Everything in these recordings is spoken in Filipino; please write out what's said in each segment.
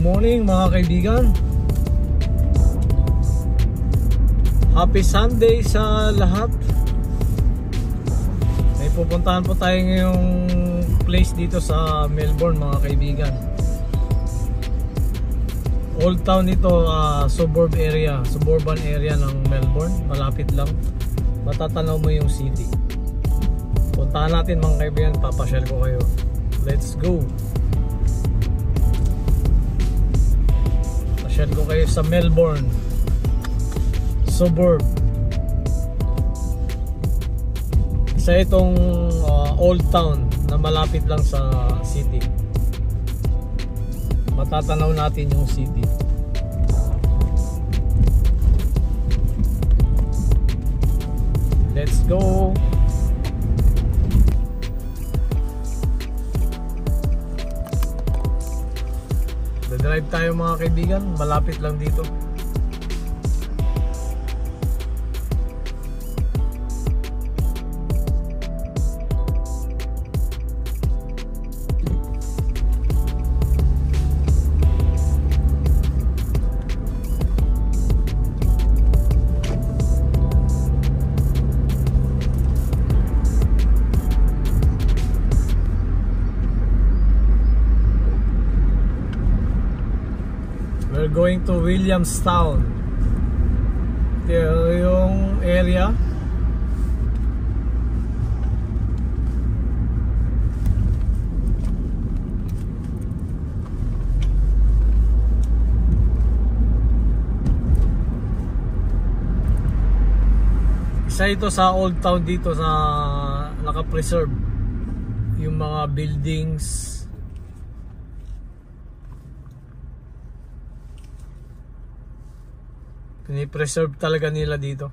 morning mga kaibigan. Happy Sunday sa lahat. May pupuntahan po tayo ngayong place dito sa Melbourne mga kaibigan. Old Town ito, suburban area ng Melbourne. Malapit lang. Matatanaw mo yung city. Puntahan natin mga kaibigan, papasyal ko kayo. Let's go. Pasyal ko kayo sa Melbourne suburb. Isa itong old town na malapit lang sa city. Matatanaw natin yung city. Let's go. Drive tayo mga kaibigan, malapit lang dito. We're going to Williamstown. Ito yung area. Isa ito sa old town dito sa naka-preserve yung mga buildings. Ni-preserve talaga nila dito.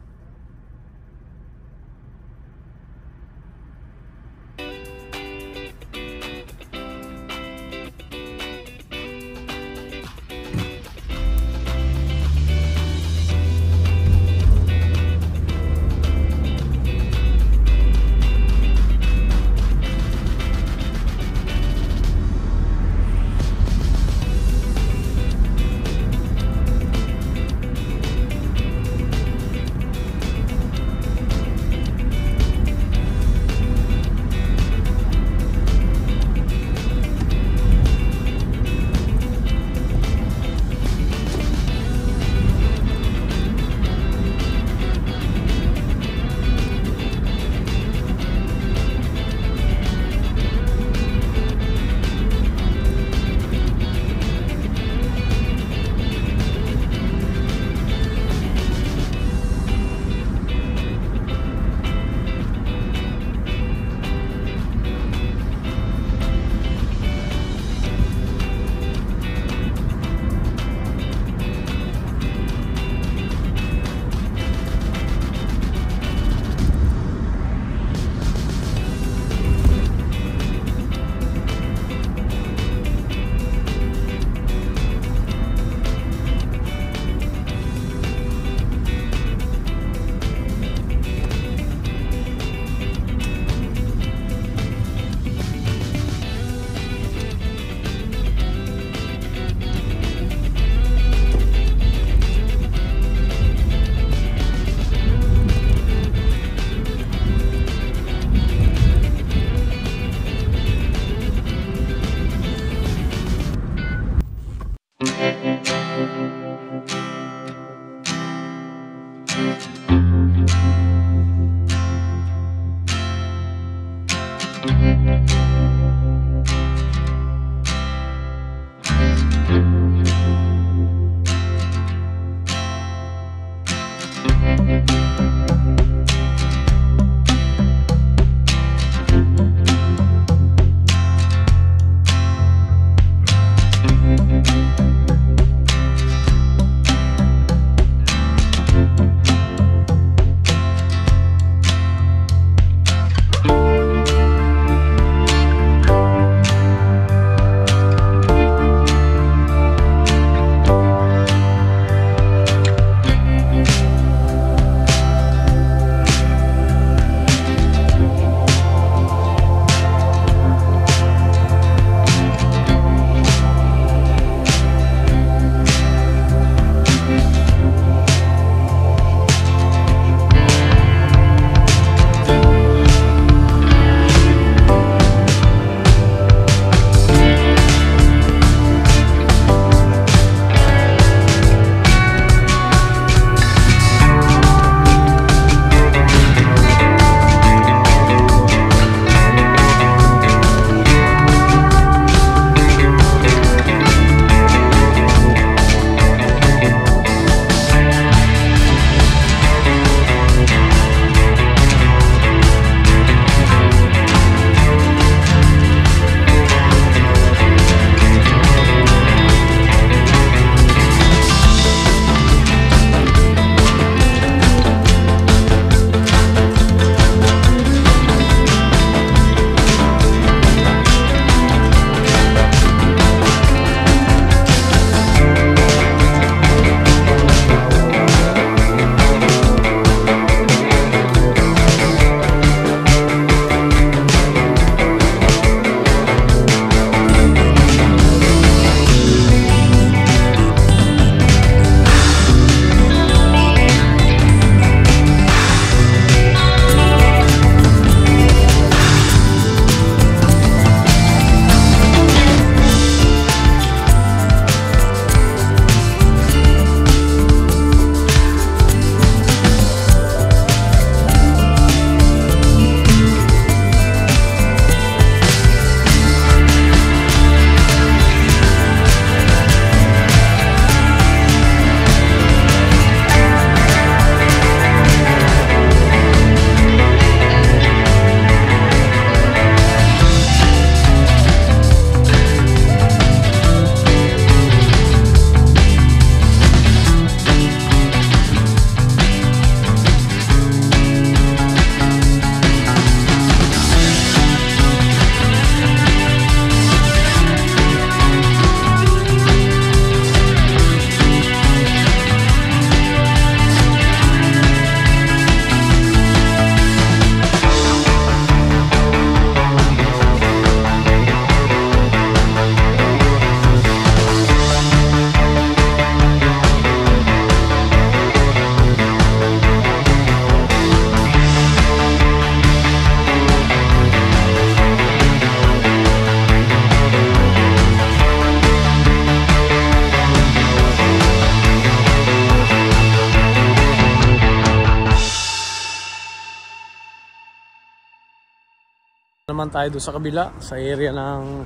naman tayo doon sa kabila, sa area ng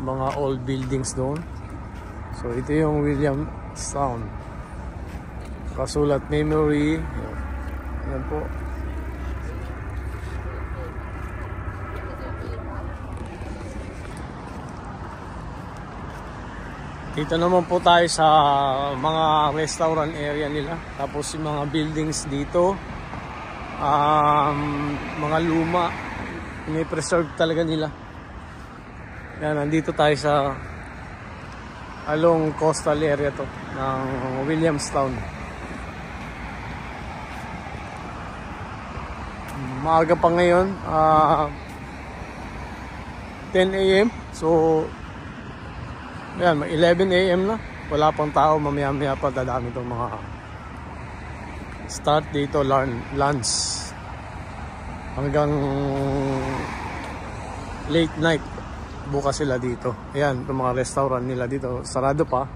mga old buildings doon. So ito yung Williamstown, kasulat memory. Yan po. Dito naman po tayo sa mga restaurant area nila. Tapos yung mga buildings dito, mga luma, ini-preserve talaga nila. Yan, nandito tayo sa along coastal area to ng Williamstown. Maaga pa ngayon, 10 AM. So yan, 11 AM na. Wala pang tao, mamaya-maya pa dadami itong mga start dito, lunch hanggang late night. Bukas sila dito. Ayan, itong mga restaurant nila dito, sarado pa.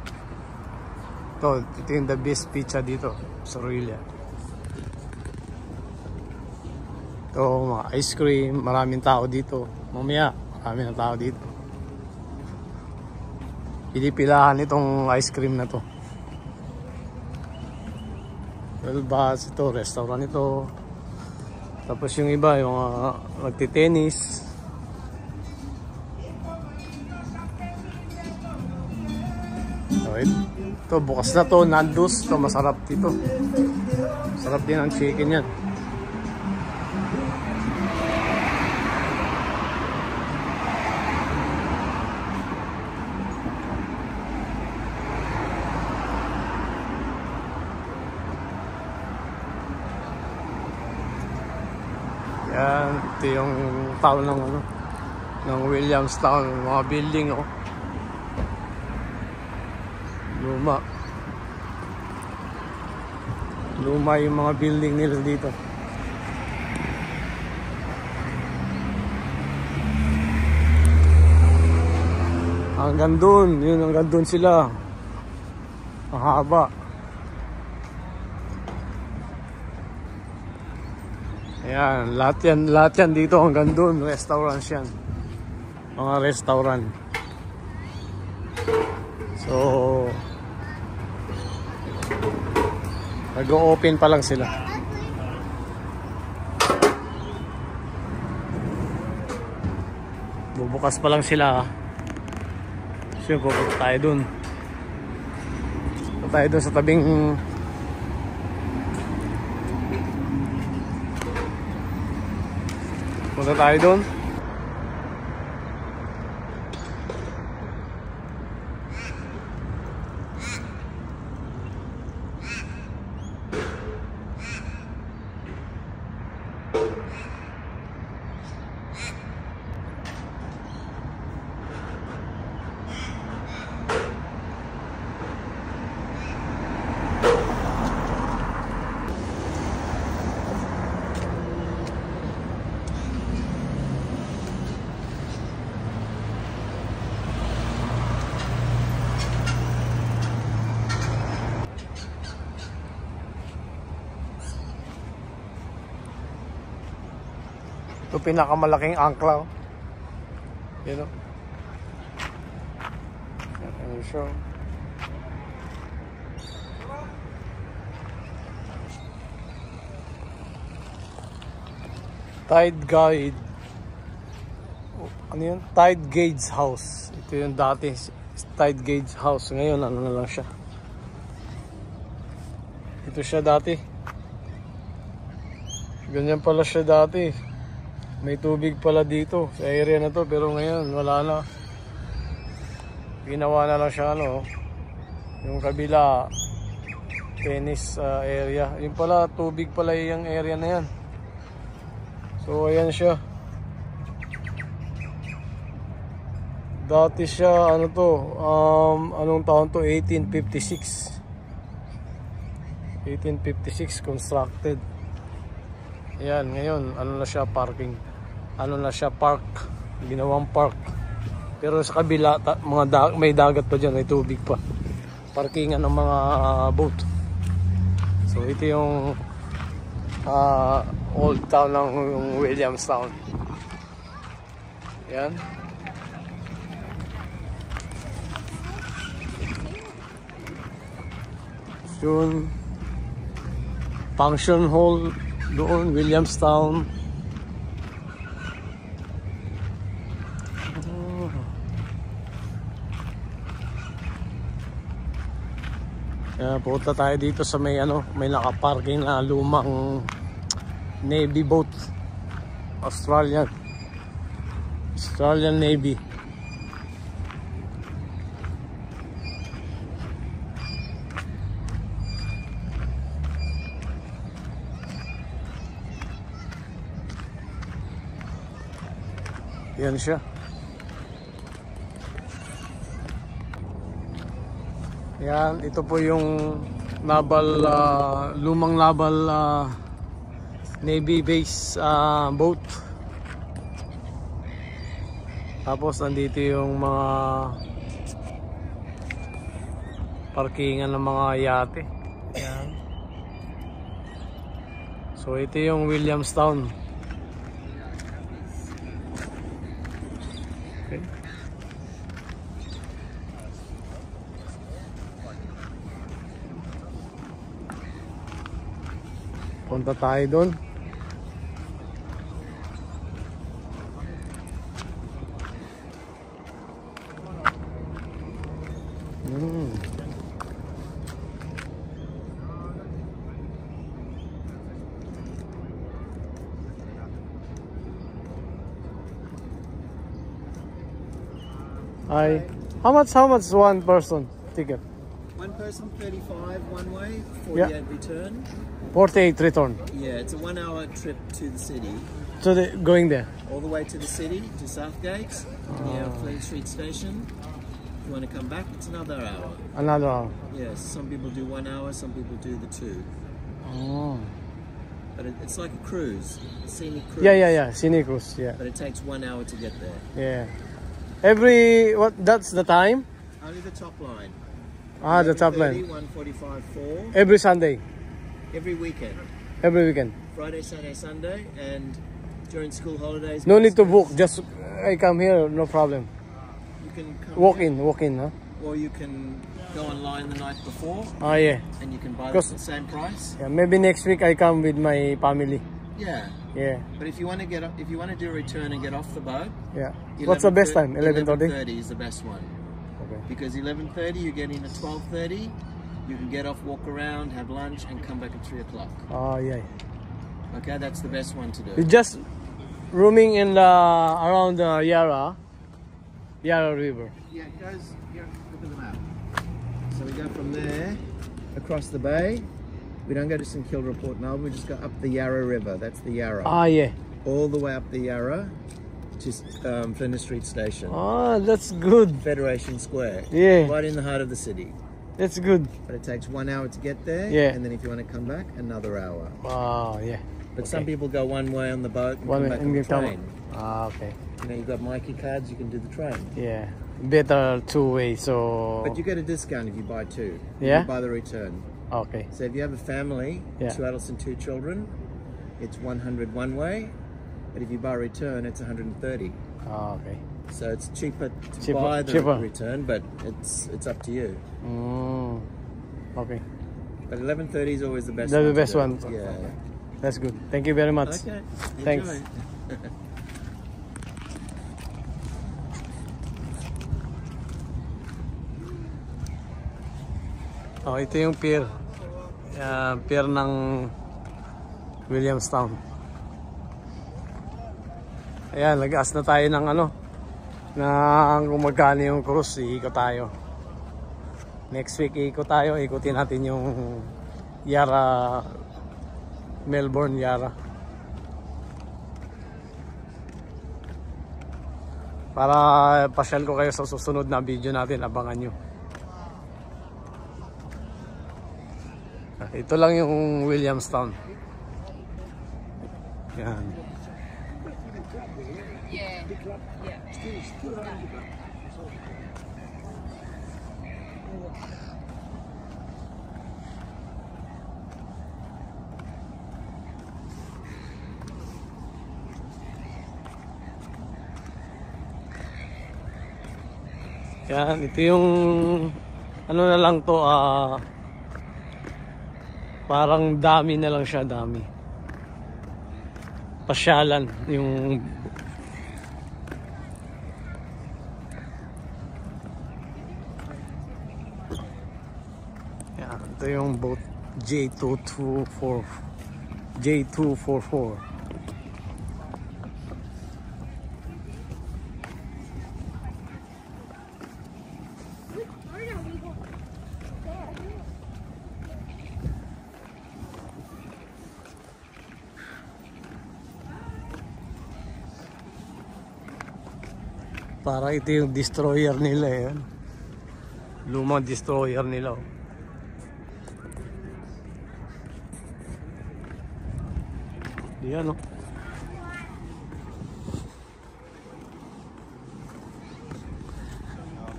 Ito yung the best pizza dito sa Aurelia. Ito, mga ice cream, maraming tao dito. Mamaya, maraming tao dito. Pinipilahan itong ice cream na to. Well, bus ito, restaurant ito. Tapos yung iba, yung nagtitennis. Ito, bukas na to, Nando's. Ito, masarap dito. Sarap din ang chicken yan. Yan, ito yung town ng Williamstown, mga building, oh. Luma yung mga building nila dito. Hanggang dun, hanggang dun sila. Ang haba. Ayan, lahat yan dito hanggang dun. Restaurants yan. Mga restaurant. So nag-o-open pa lang sila. Bubukas pa lang sila. So pupunta tayo dun. Pupunta tayo dun sa tabing punta tayo dun. Ito pinakamalaking angkla, oh. Yan, oh. Ano siya? Tide Guide. Ano yun? Tide Gauge House. Ito yung dati Tide Gauge House. Ngayon ano na lang siya. Ito siya dati. Ganyan pala siya dati. May tubig pala dito sa area na to, pero ngayon wala na. Ginawa na lang siya yung kabila tennis area. Yung pala tubig pala yung area na yan. So ayan siya. Dati siya anong taon to? 1856 constructed. Ayan, ngayon ano na siya, parking. Ano na siya, park. Ginawang park. Pero sa kabila may dagat pa dyan, may tubig pa. Parkingan ng mga boat. So ito yung old town ng Williamstown. Yan. Yun. Function hall doon, Williamstown. Punta tayo dito sa may may nakaparking na lumang Navy boat. Australian Navy. Yan siya. Yan, ito po yung lumang naval Navy base boat. Tapos nandito yung mga parkingan ng mga yate. Yan. So ito yung Williamstown. Okay. Punta tayo doon. How much one person ticket? One person 35 one way, 48 return. 48 return. Yeah, it's a 1 hour trip to the city. So going there? All the way to the city, to Southgate, near Fleet Street Station. If you want to come back, it's another hour. Another hour? Yes, some people do 1 hour, some people do the 2. Oh. But it's like a cruise, a scenic cruise. Yeah, scenic cruise, yeah. But it takes 1 hour to get there. Yeah. That's the time? Only the top line. The top line. 1:45, 4. Every Sunday? Every weekend. Every weekend? Friday, Saturday, Sunday, and during school holidays. No need to book, just I come here, no problem. You can come walk in, huh? Or you can go online the night before. Oh yeah. And you can buy it at the same price. Yeah, maybe next week I come with my family. Yeah. Yeah. But if you want to do a return and get off the boat. Yeah. What's the best time? 11:30? 11:30 is the best one. Okay. Because 11:30 you get in at 12:30. You can get off, walk around, have lunch, and come back at 3 o'clock. Oh yeah. Okay, that's the best one to do. You're just roaming in around the Yarra River. Yeah, it goes here. Look at the map. So we go from there across the bay. We don't go to St Kilda Port Melbourne. We just go up the Yarra River. That's the Yarra. Ah yeah. All the way up the Yarra to Flinders Street Station. Oh, that's good. Federation Square. Yeah. Right in the heart of the city. That's good. But it takes 1 hour to get there. Yeah. And then if you want to come back, another hour. Oh yeah. But some people go one way on the boat and come back on the train. Ah, okay. You know, you've got Mikey cards, you can do the train. Yeah. Better two-way, so... But you get a discount if you buy two. Yeah? You buy the return. Okay. So if you have a family, 2 adults and 2 children, it's 100 one way. But if you buy return, it's 130. Oh, okay. So it's cheaper to buy the return, but it's up to you. Mm. Okay. But 11:30 is always the best. That's the best one. Yeah. That's good. Thank you very much. Okay. Thanks. Oh, ito yung pier. Pier ng Williamstown. Ayan, nag-aas na tayo ng kung magkano yung cruise, iikot tayo. Next week iikot tayo, ikutin natin yung Yarra, Melbourne Yarra. Para pasyal ko kayo sa susunod na video natin, abangan nyo. Ito lang yung Williamstown. Yan. Yan, ito yung ano na lang to, parang dami na lang siya, dami. Pasyalan yung yan, ito yung boat J244. Para ito yung destroyer nila, yan. Lumang destroyer nila. Yan, oh.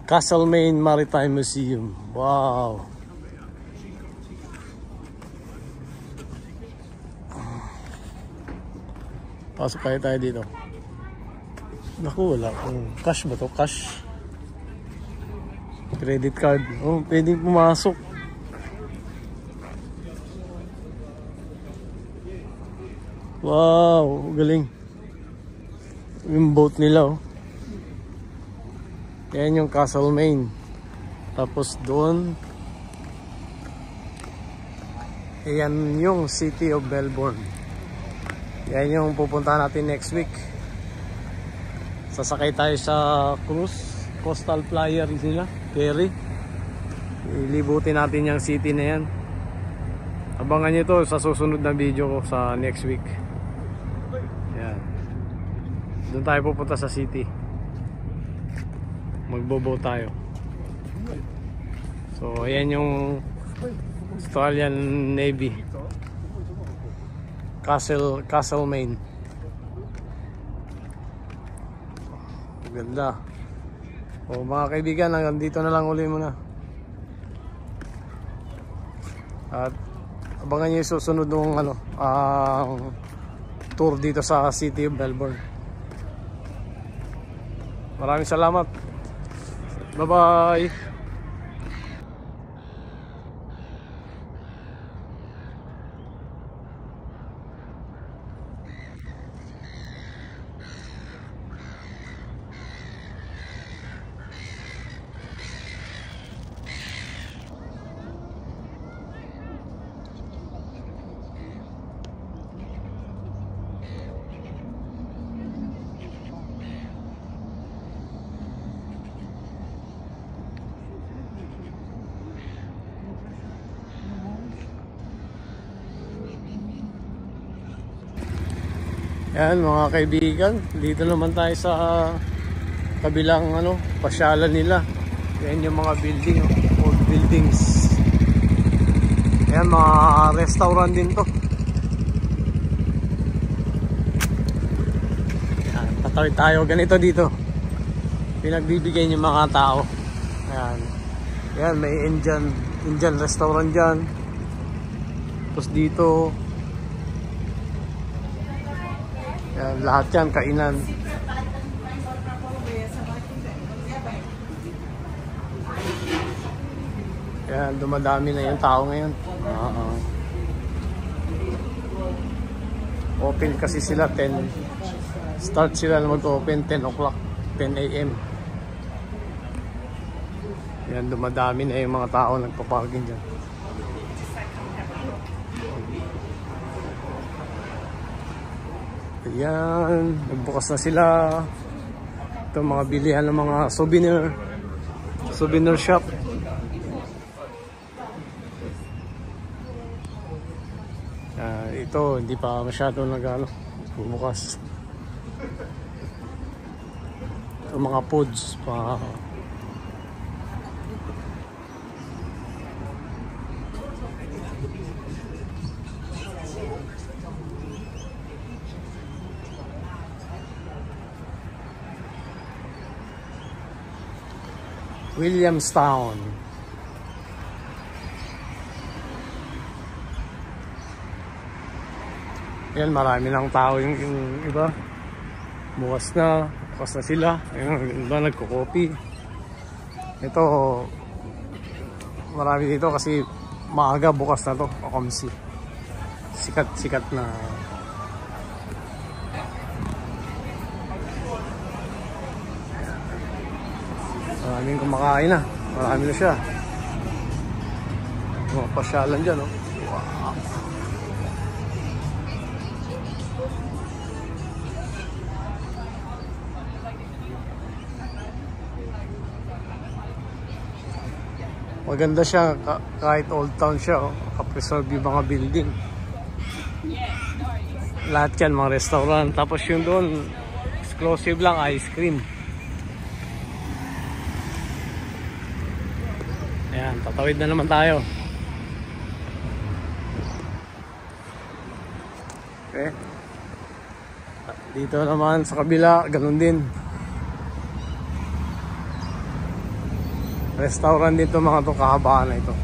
Castlemaine Maritime Museum. Wow. Pasok tayo dito. Naku, wala kung cash ba to? Cash. Credit card. Oh, pwedeng pumasok. Wow, galing. Yung boat nila, oh. Yan yung Castlemaine. Tapos doon, yan yung City of Melbourne. Yan yung pupuntahan natin next week. Sasakay tayo sa cruise, coastal flyer nila, ferry. Ilibutin natin yung city na yan. Abangan nyo to sa susunod na video ko sa next week. Yan. Doon tayo pupunta sa city. Magbobo tayo. So ayan yung Australian Navy, Castlemaine. Ganda. O mga kaibigan, hanggang dito na lang uli muna. At abangan nyo yung susunod ng tour dito sa City of Melbourne. Maraming salamat. Bye bye. Yan mga kaibigan, dito naman tayo sa kabilang pasyalan nila. Yan yung mga building, old buildings. Yan mga restaurant din to. Yan, tatawid tayo ganito dito. Pinagbibigyan yung mga tao. Yan. Yan, may Indian restaurant dyan. Tapos dito, yan, lahat yan, kainan. Yan, dumadami na yung tao ngayon. Open kasi sila 10. Start sila na mag-open 10 o'clock, 10 AM. Yan, dumadami na yung mga tao nagpaparking dyan. Ayan, nagbukas na sila. Ito mga bilihan ng mga souvenir shop. Ito hindi pa masyado bumukas. Ito mga foods pa. Williamstown. Yan, marami ng tao yung iba. Bukas na sila. Yung iba nagko-coffee. Ito, marami dito kasi maaga bukas na to, Okomsi. Sikat na. Maraming kumakain na. Marami na siya. Mga pasyalan dyan, oh. Wow. Maganda siya kahit old town siya, oh. Nakapreserve yung mga building. Lahat yan, mga restaurant. Tapos yung doon, exclusive lang, ice cream. Ayan, tatawid na naman tayo. Okay. Dito naman sa kabila, ganun din. Restaurant dito mga to, kahabaan na ito.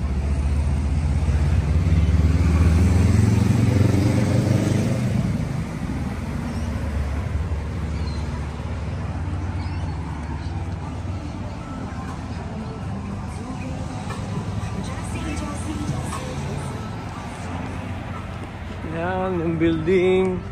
Yan, yung building.